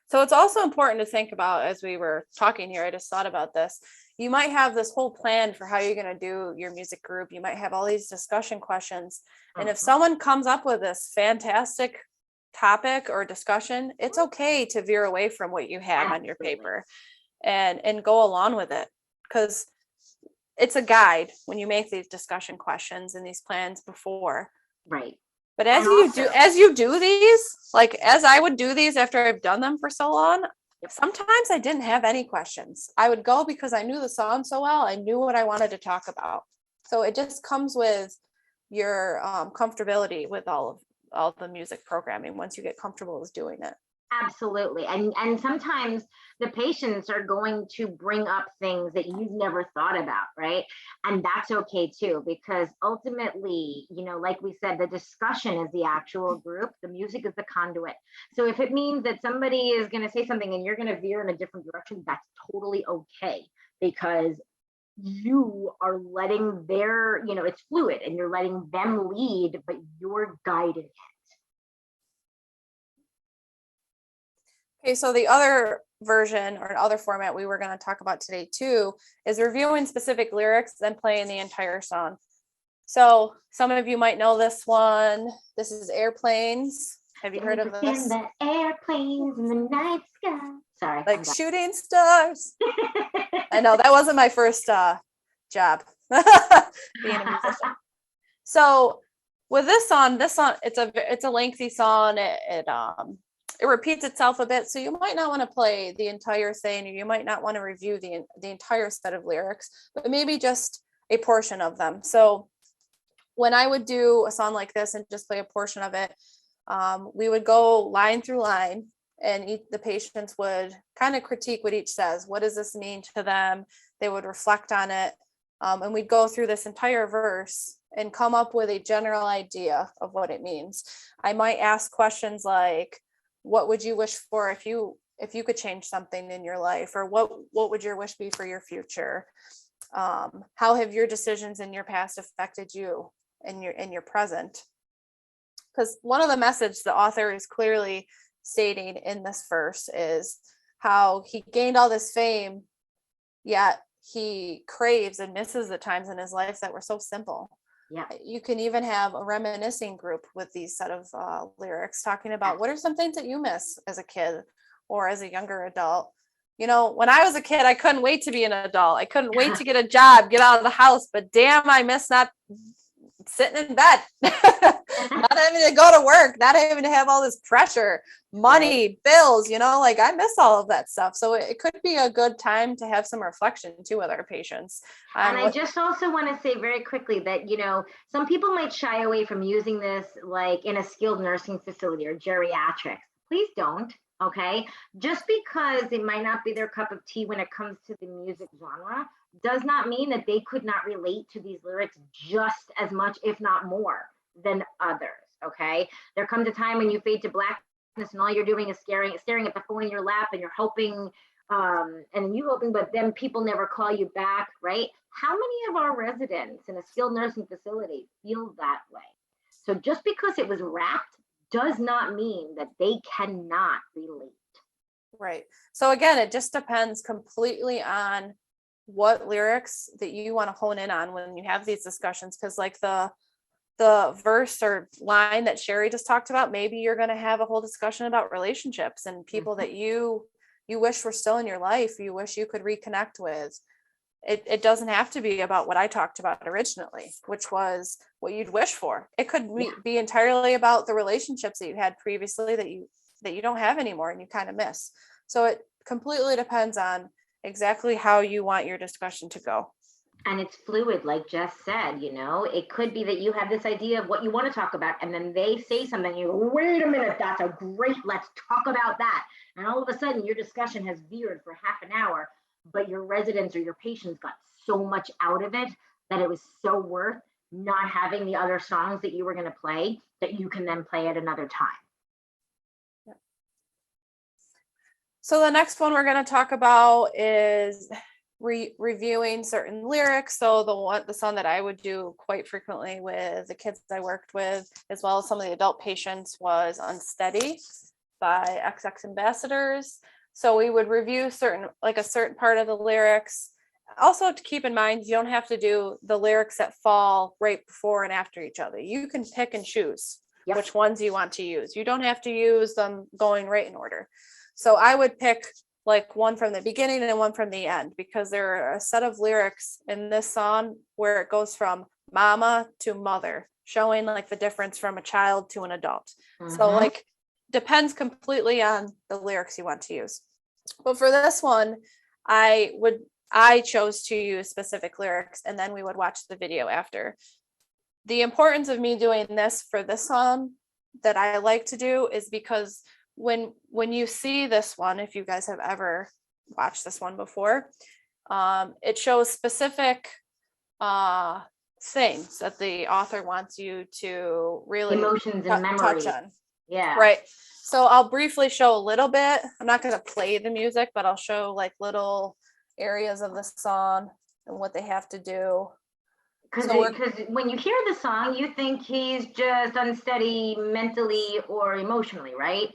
So it's also important to think about, as we were talking here, I just thought about this. You might have this whole plan for how you're going to do your music group. You might have all these discussion questions. And if someone comes up with this fantastic topic or discussion, it's okay to veer away from what you have on your paper and go along with it, because it's a guide when you make these discussion questions and these plans before. Right. But as you do these, like as I would do these after I've done them for so long, sometimes I didn't have any questions. I would go because I knew the song so well. I knew what I wanted to talk about. So it just comes with your comfortability with all the music programming once you get comfortable with doing it. Absolutely. And sometimes the patients are going to bring up things that you've never thought about, right? And that's okay too, because ultimately, like we said, the discussion is the actual group, the music is the conduit. So if it means that somebody is going to say something and you're going to veer in a different direction, that's totally okay, because you are letting it's fluid and you're letting them lead, but you're guiding it. Okay, so the other version or other format we were going to talk about today too is reviewing specific lyrics and playing the entire song. So some of you might know this one. This is Airplanes. Have you heard of this? The airplanes in the night sky. Sorry. Like shooting stars. I know that wasn't my first job being a musician. So with this song, it's a lengthy song. It repeats itself a bit, so you might not want to play the entire thing, or you might not want to review the entire set of lyrics, but maybe just a portion of them. So when I would do a song like this and just play a portion of it, we would go line through line, and the patients would kind of critique what each says. What does this mean to them? They would reflect on it, and we'd go through this entire verse and come up with a general idea of what it means. I might ask questions like, what would you wish for if you could change something in your life? Or what would your wish be for your future? How have your decisions in your past affected you in your present? Because one of the messages the author is clearly stating in this verse is how he gained all this fame, yet he craves and misses the times in his life that were so simple. Yeah. You can even have a reminiscing group with these set of lyrics talking about what are some things that you miss as a kid or as a younger adult. You know, when I was a kid, I couldn't wait to be an adult. I couldn't wait to get a job, get out of the house, but damn, I miss not sitting in bed, not having to go to work, not having to have all this pressure, money, bills, you know, like I miss all of that stuff. So it could be a good time to have some reflection too with our patients. And I just also want to say very quickly that, you know, some people might shy away from using this like in a skilled nursing facility or geriatrics. Please don't. Okay. Just because it might not be their cup of tea when it comes to the music genre does not mean that they could not relate to these lyrics just as much, if not more, than others. Okay. There comes a time when you fade to blackness and all you're doing is staring at the phone in your lap and you're hoping, but then people never call you back, right? How many of our residents in a skilled nursing facility feel that way? So just because it was rapped does not mean that they cannot relate. Right. So again, it just depends completely on what lyrics that you want to hone in on when you have these discussions. Because like the verse or line that Sherry just talked about, maybe you're going to have a whole discussion about relationships and people that you wish were still in your life, you wish you could reconnect with. It doesn't have to be about what I talked about originally, which was what you'd wish for. It could be entirely about the relationships that you had previously that you don't have anymore and you kind of miss. So it completely depends on exactly how you want your discussion to go. And it's fluid, like Jess said, you know, it could be that you have this idea of what you want to talk about, and then they say something, you go, wait a minute, that's a great, let's talk about that. And all of a sudden your discussion has veered for half an hour, but your residents or your patients got so much out of it that it was so worth not having the other songs that you were going to play that you can then play at another time. So the next one we're going to talk about is reviewing certain lyrics. So the song that I would do quite frequently with the kids I worked with, as well as some of the adult patients, was Unsteady by XX Ambassadors. So we would review a certain part of the lyrics. Also to keep in mind, you don't have to do the lyrics that fall right before and after each other. You can pick and choose which ones you want to use. You don't have to use them going right in order. So I would pick like one from the beginning and one from the end, because there are a set of lyrics in this song where it goes from mama to mother, showing like the difference from a child to an adult. So like depends completely on the lyrics you want to use. But for this one, I chose to use specific lyrics, and then we would watch the video after. The importance of me doing this for this song that I like to do is because when you see this one, if you guys have ever watched this one before, it shows specific things that the author wants you to really emotions and memories. Touch on. Yeah. Right. So I'll briefly show a little bit. I'm not going to play the music, but I'll show like little areas of the song and what they have to do. Because when you hear the song, you think he's just unsteady mentally or emotionally, right?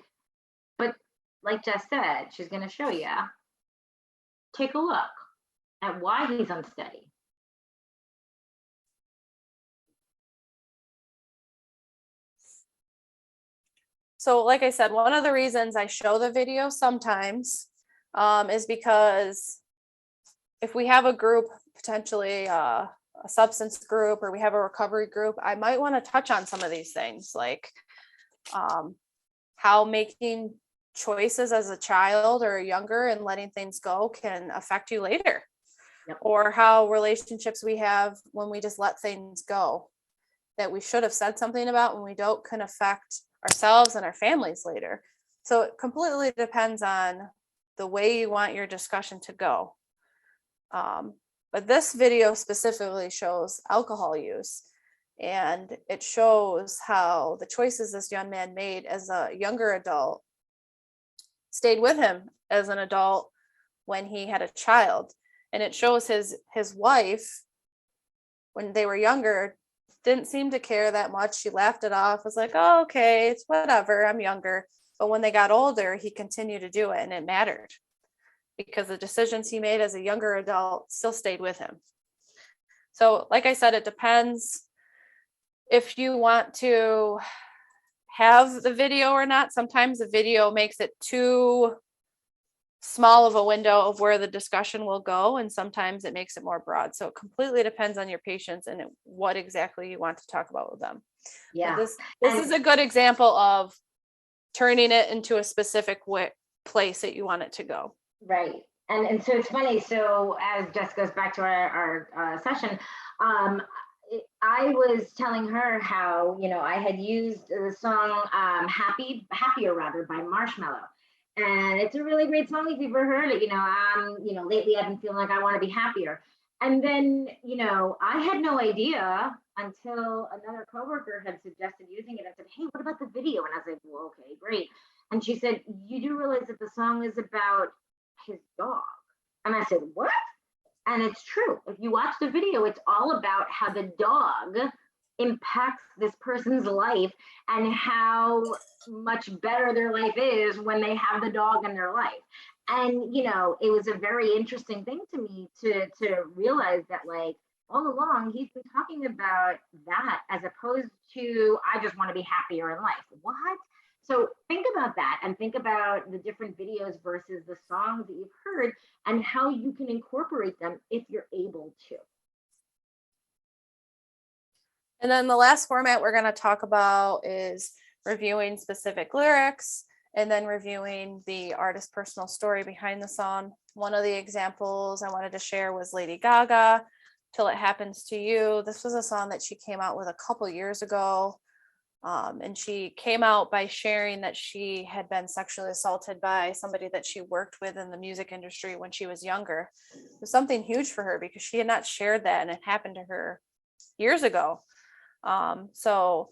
But like Jess said, she's going to show you. Take a look at why he's unsteady. So like I said, one of the reasons I show the video sometimes is because if we have a group, potentially a substance group, or we have a recovery group, I might want to touch on some of these things, like how making choices as a child or younger and letting things go can affect you later. Yep. Or how relationships we have when we just let things go that we should have said something about when we don't can affect ourselves and our families later. So it completely depends on the way you want your discussion to go. But this video specifically shows alcohol use, and it shows how the choices this young man made as a younger adult stayed with him as an adult when he had a child. And it shows his wife, when they were younger, didn't seem to care that much. She laughed it off, was like, oh, okay, it's whatever, I'm younger. But when they got older, he continued to do it, and it mattered because the decisions he made as a younger adult still stayed with him. So, like I said, it depends if you want to have the video or not. Sometimes the video makes it too small of a window of where the discussion will go, and sometimes it makes it more broad. So it completely depends on your patients and what exactly you want to talk about with them. Yeah. But this And- is a good example of turning it into a specific place that you want it to go. Right. And so it's funny. So as Jess goes back to our session, I was telling her how, you know, I had used the song Happier rather by Marshmello. And it's a really great song if you've ever heard it. You know, lately I've been feeling like I want to be happier. And then, you know, I had no idea until another coworker had suggested using it. I said, hey, what about the video? And I was like, well, okay, great. And she said, you do realize that the song is about his dog? And I said, what? And it's true. If you watch the video, it's all about how the dog impacts this person's life and how much better their life is when they have the dog in their life. And, you know, it was a very interesting thing to me to realize that, like, all along, he's been talking about that as opposed to, I just want to be happier in life. What? So think about that and think about the different videos versus the songs that you've heard and how you can incorporate them if you're able to. And then the last format we're going to talk about is reviewing specific lyrics and then reviewing the artist's personal story behind the song. One of the examples I wanted to share was Lady Gaga, Till It Happens to You. This was a song that she came out with a couple years ago. And she came out by sharing that she had been sexually assaulted by somebody that she worked with in the music industry when she was younger. It was something huge for her because she had not shared that, and it happened to her years ago. So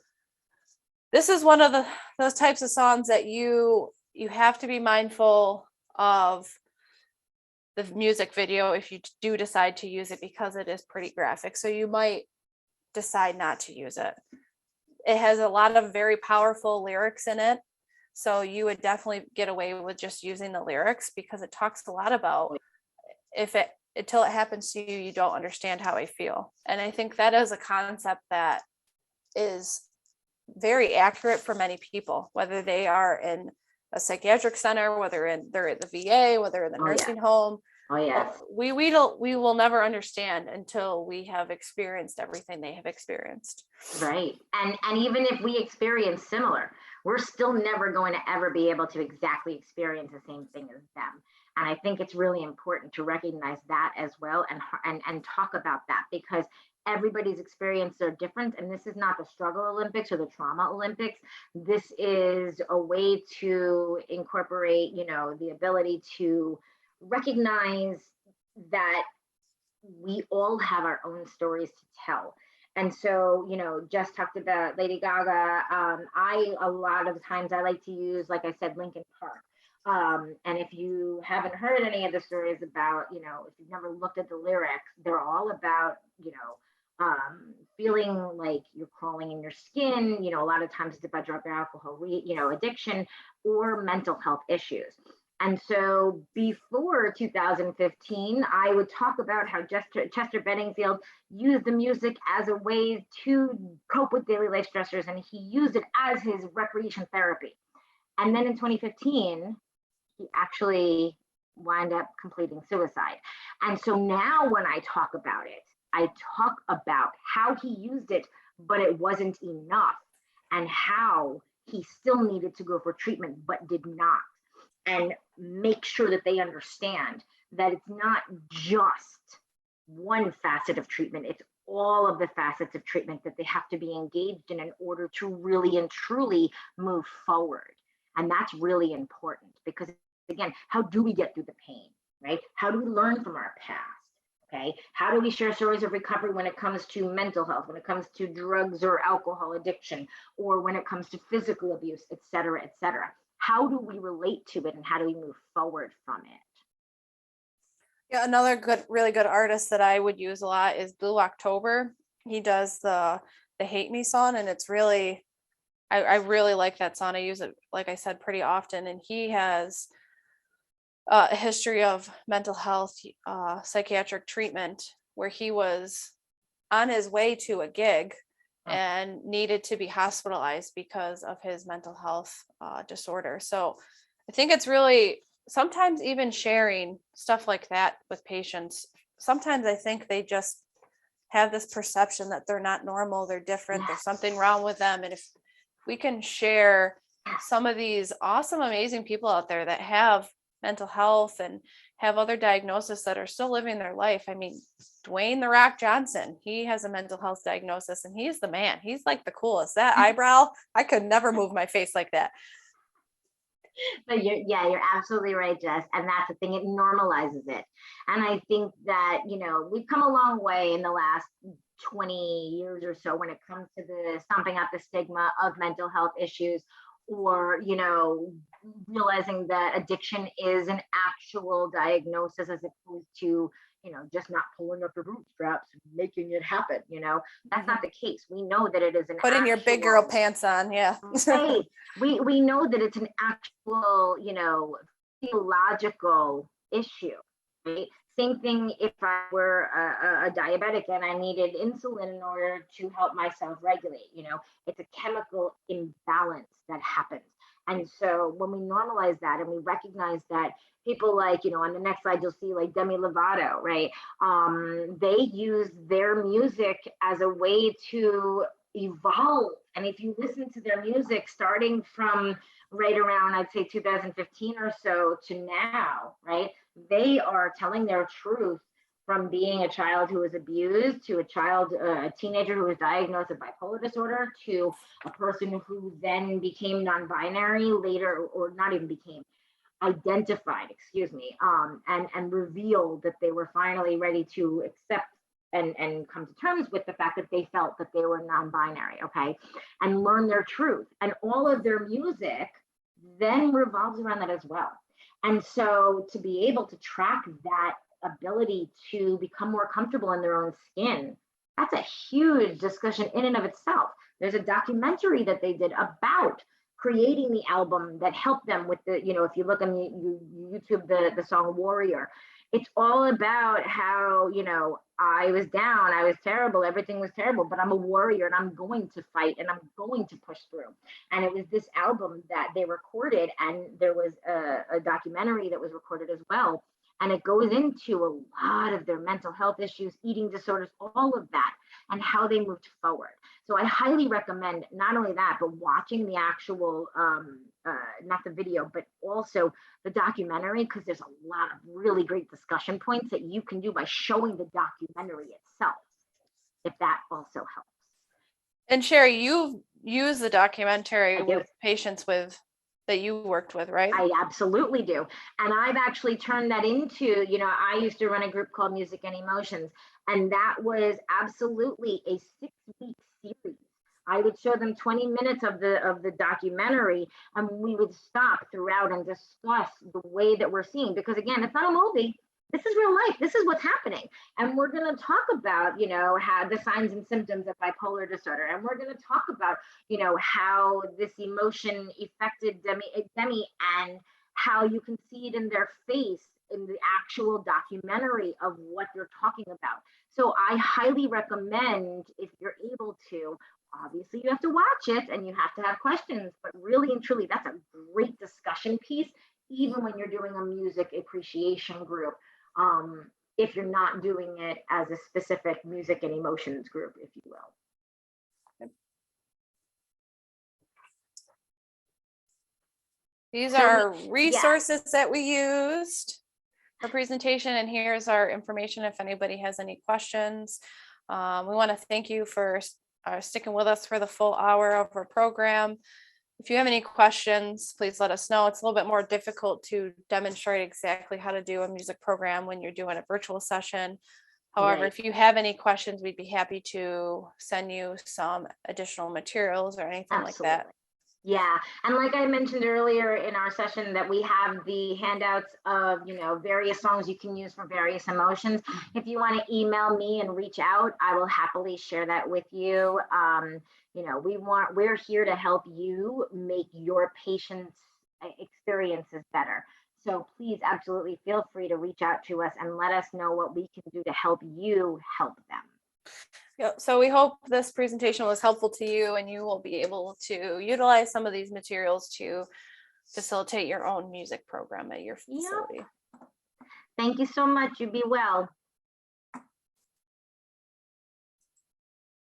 this is one of those types of songs that you have to be mindful of the music video if you do decide to use it, because it is pretty graphic. So you might decide not to use it. It has a lot of very powerful lyrics in it. So you would definitely get away with just using the lyrics because it talks a lot about until it happens to you, you don't understand how I feel. And I think that is a concept that is very accurate for many people, whether they are in a psychiatric center, whether they're at the VA, whether in the nursing home. Oh yeah. We will never understand until we have experienced everything they have experienced. Right. And even if we experience similar, we're still never going to ever be able to exactly experience the same thing as them. And I think it's really important to recognize that as well and talk about that, because everybody's experiences are different. And this is not the struggle Olympics or the trauma Olympics. This is a way to incorporate, you know, the ability to recognize that we all have our own stories to tell. And so, you know, Jess talked about Lady Gaga. A lot of times I like to use, like I said, Linkin Park. And if you haven't heard any of the stories about, you know, if you've never looked at the lyrics, they're all about, you know, feeling like you're crawling in your skin. You know, a lot of times it's about drug or alcohol, addiction or mental health issues. And so before 2015, I would talk about how Chester Benningfield used the music as a way to cope with daily life stressors, and he used it as his recreation therapy. And then in 2015, he actually wound up completing suicide. And so now when I talk about it, I talk about how he used it, but it wasn't enough, and how he still needed to go for treatment, but did not. And make sure that they understand that it's not just one facet of treatment, it's all of the facets of treatment that they have to be engaged in order to really and truly move forward. And that's really important because, again, how do we get through the pain, right? How do we learn from our past? Okay, how do we share stories of recovery when it comes to mental health, when it comes to drugs or alcohol addiction, or when it comes to physical abuse, et cetera, et cetera? How do we relate to it, and how do we move forward from it? Yeah, another really good artist that I would use a lot is Blue October. He does the Hate Me song, and it's really I really like that song. I use it, like I said, pretty often. And he has a history of mental health, psychiatric treatment, where he was on his way to a gig and needed to be hospitalized because of his mental health disorder. So I think it's really sometimes even sharing stuff like that with patients. Sometimes I think they just have this perception that they're not normal, they're different, there's something wrong with them. And if we can share some of these awesome, amazing people out there that have mental health and have other diagnoses that are still living their life. I mean, Dwayne The Rock Johnson, he has a mental health diagnosis and he's the man. He's like the coolest. That eyebrow, I could never move my face like that. But you're absolutely right, Jess. And that's the thing, it normalizes it. And I think that, we've come a long way in the last 20 years or so when it comes to the stomping out the stigma of mental health issues, or, realizing that addiction is an actual diagnosis as opposed to, just not pulling up the bootstraps and making it happen. That's not the case. We know that it is an Putting your big girl pants on. Yeah. Right. We know that it's an actual, theological issue, right? Same thing if I were a diabetic and I needed insulin in order to help myself regulate, it's a chemical imbalance that happens. And so when we normalize that and we recognize that people like, on the next slide, you'll see like Demi Lovato, right? They use their music as a way to evolve. And if you listen to their music starting from right around, I'd say 2015 or so to now, right? They are telling their truth from being a child who was abused to a teenager who was diagnosed with bipolar disorder to a person who then became non-binary later, or not even became, identified, and revealed that they were finally ready to accept and come to terms with the fact that they felt that they were non-binary, okay, and learn their truth. And all of their music then revolves around that as well. And so to be able to track that ability to become more comfortable in their own skin, that's a huge discussion in and of itself. There's a documentary that they did about creating the album that helped them with the, if you look on YouTube, the song Warrior, it's all about how, I was down, I was terrible, everything was terrible, but I'm a warrior and I'm going to fight and I'm going to push through. And it was this album that they recorded, and there was a documentary that was recorded as well. And it goes into a lot of their mental health issues, eating disorders, all of that, and how they moved forward. So I highly recommend not only that, but watching the actual, not the video, but also the documentary, because there's a lot of really great discussion points that you can do by showing the documentary itself, if that also helps. And Sherry, you've used the documentary I do. with patients that you worked with, right? I absolutely do. And I've actually turned that into, I used to run a group called Music and Emotions, and that was absolutely a 6-week series. I would show them 20 minutes of the documentary, and we would stop throughout and discuss the way that we're seeing, because again, it's not a movie. This is real life. This is what's happening. And we're going to talk about, how the signs and symptoms of bipolar disorder. And we're going to talk about, how this emotion affected Demi and how you can see it in their face in the actual documentary of what they're talking about. So I highly recommend, if you're able to, obviously you have to watch it and you have to have questions, but really and truly, that's a great discussion piece, even when you're doing a music appreciation group. If you're not doing it as a specific music and emotions group, if you will. These are resources that we used for presentation, and here's our information if anybody has any questions. We want to thank you for sticking with us for the full hour of our program. If you have any questions, please let us know. It's a little bit more difficult to demonstrate exactly how to do a music program when you're doing a virtual session. However, Right. if you have any questions, we'd be happy to send you some additional materials or anything like that. Yeah, and like I mentioned earlier in our session, that we have the handouts of, various songs you can use for various emotions. If you want to email me and reach out, I will happily share that with you. We're here to help you make your patients' experiences better. So please, absolutely feel free to reach out to us and let us know what we can do to help you help them. Yeah, so we hope this presentation was helpful to you and you will be able to utilize some of these materials to facilitate your own music program at your Yep. facility. Thank you so much. You be well.